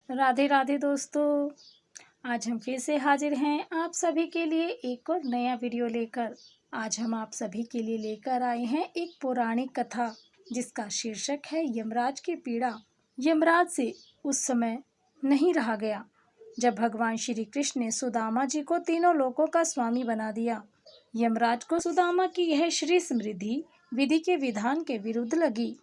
राधे राधे दोस्तों। आज हम फिर से हाजिर हैं आप सभी के लिए एक और नया वीडियो लेकर। आज हम आप सभी के लिए लेकर आए हैं एक पौराणिक कथा जिसका शीर्षक है यमराज की पीड़ा। यमराज से उस समय नहीं रहा गया जब भगवान श्री कृष्ण ने सुदामा जी को तीनों लोकों का स्वामी बना दिया। यमराज को सुदामा की यह श्री समृद्धि विधि के विधान के विरुद्ध लगी।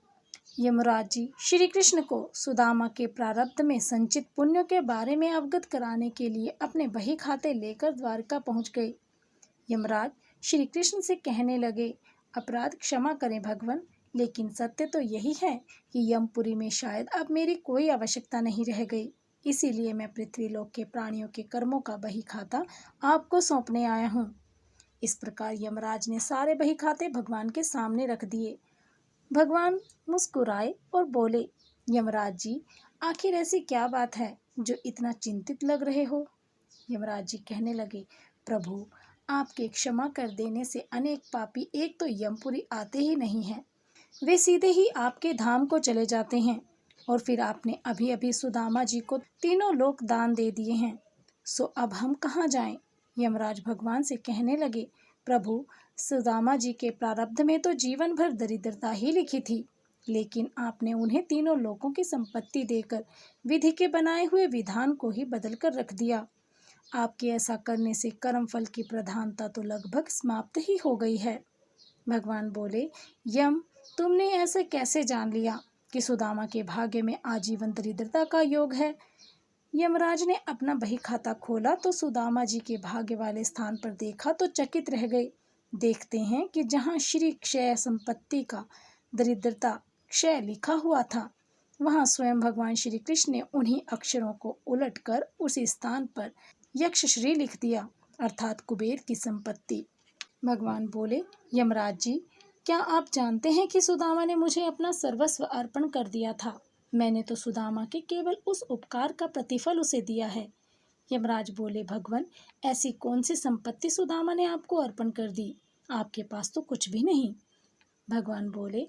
यमराज जी श्री कृष्ण को सुदामा के प्रारब्ध में संचित पुण्यों के बारे में अवगत कराने के लिए अपने बही खाते लेकर द्वारका पहुंच गए। यमराज श्री कृष्ण से कहने लगे, अपराध क्षमा करें भगवान, लेकिन सत्य तो यही है कि यमपुरी में शायद अब मेरी कोई आवश्यकता नहीं रह गई। इसीलिए मैं पृथ्वीलोक के प्राणियों के कर्मों का बही खाता आपको सौंपने आया हूँ। इस प्रकार यमराज ने सारे बही खाते भगवान के सामने रख दिए। भगवान मुस्कुराए और बोले, यमराज जी, आखिर ऐसी क्या बात है जो इतना चिंतित लग रहे हो। यमराज जी कहने लगे, प्रभु, आपके क्षमा कर देने से अनेक पापी एक तो यमपुरी आते ही नहीं हैं, वे सीधे ही आपके धाम को चले जाते हैं। और फिर आपने अभी अभी सुदामा जी को तीनों लोक दान दे दिए हैं, सो अब हम कहाँ जाएं। यमराज भगवान से कहने लगे, प्रभु, सुदामा जी के प्रारब्ध में तो जीवन भर दरिद्रता ही लिखी थी, लेकिन आपने उन्हें तीनों लोकों की संपत्ति देकर विधि के बनाए हुए विधान को ही बदल कर रख दिया। आपके ऐसा करने से कर्म फल की प्रधानता तो लगभग समाप्त ही हो गई है। भगवान बोले, यम, तुमने ऐसे कैसे जान लिया कि सुदामा के भाग्य में आजीवन दरिद्रता का योग है। यमराज ने अपना बही खाता खोला तो सुदामा जी के भाग्य वाले स्थान पर देखा तो चकित रह गए। देखते हैं कि जहाँ श्री क्षय संपत्ति का दरिद्रता क्षय लिखा हुआ था, वहाँ स्वयं भगवान श्री कृष्ण ने उन्हीं अक्षरों को उलटकर उसी स्थान पर यक्ष श्री लिख दिया, अर्थात कुबेर की संपत्ति। भगवान बोले, यमराज जी, क्या आप जानते हैं कि सुदामा ने मुझे अपना सर्वस्व अर्पण कर दिया था। मैंने तो सुदामा के केवल उस उपकार का प्रतिफल उसे दिया है। यमराज बोले, भगवान, ऐसी कौन सी संपत्ति सुदामा ने आपको अर्पण कर दी, आपके पास तो कुछ भी नहीं। भगवान बोले,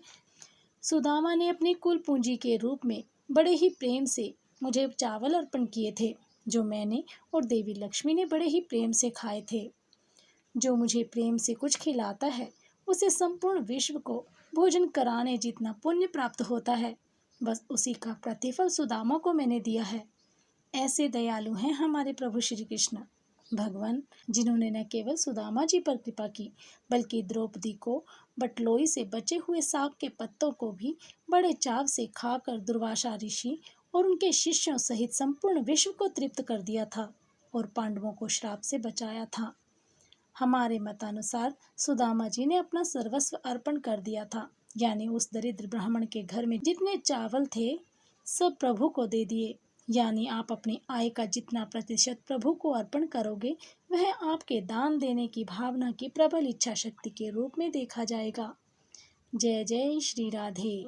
सुदामा ने अपनी कुल पूंजी के रूप में बड़े ही प्रेम से मुझे चावल अर्पण किए थे, जो मैंने और देवी लक्ष्मी ने बड़े ही प्रेम से खाए थे। जो मुझे प्रेम से कुछ खिलाता है उसे संपूर्ण विश्व को भोजन कराने जितना पुण्य प्राप्त होता है, बस उसी का प्रतिफल सुदामा को मैंने दिया है। ऐसे दयालु हैं हमारे प्रभु श्री कृष्ण। भगवान, जिन्होंने न केवल सुदामा जी पर कृपा की, बल्कि द्रौपदी को बटलोई से बचे हुए साग के पत्तों को भी बड़े चाव से खाकर दुर्वासा ऋषि और उनके शिष्यों सहित संपूर्ण विश्व को तृप्त कर दिया था और पांडवों को श्राप से बचाया था। हमारे मतानुसार सुदामा जी ने अपना सर्वस्व अर्पण कर दिया था, यानी उस दरिद्र ब्राह्मण के घर में जितने चावल थे सब प्रभु को दे दिए। यानी आप अपनी आय का जितना प्रतिशत प्रभु को अर्पण करोगे वह आपके दान देने की भावना की प्रबल इच्छा शक्ति के रूप में देखा जाएगा। जय जय श्री राधे।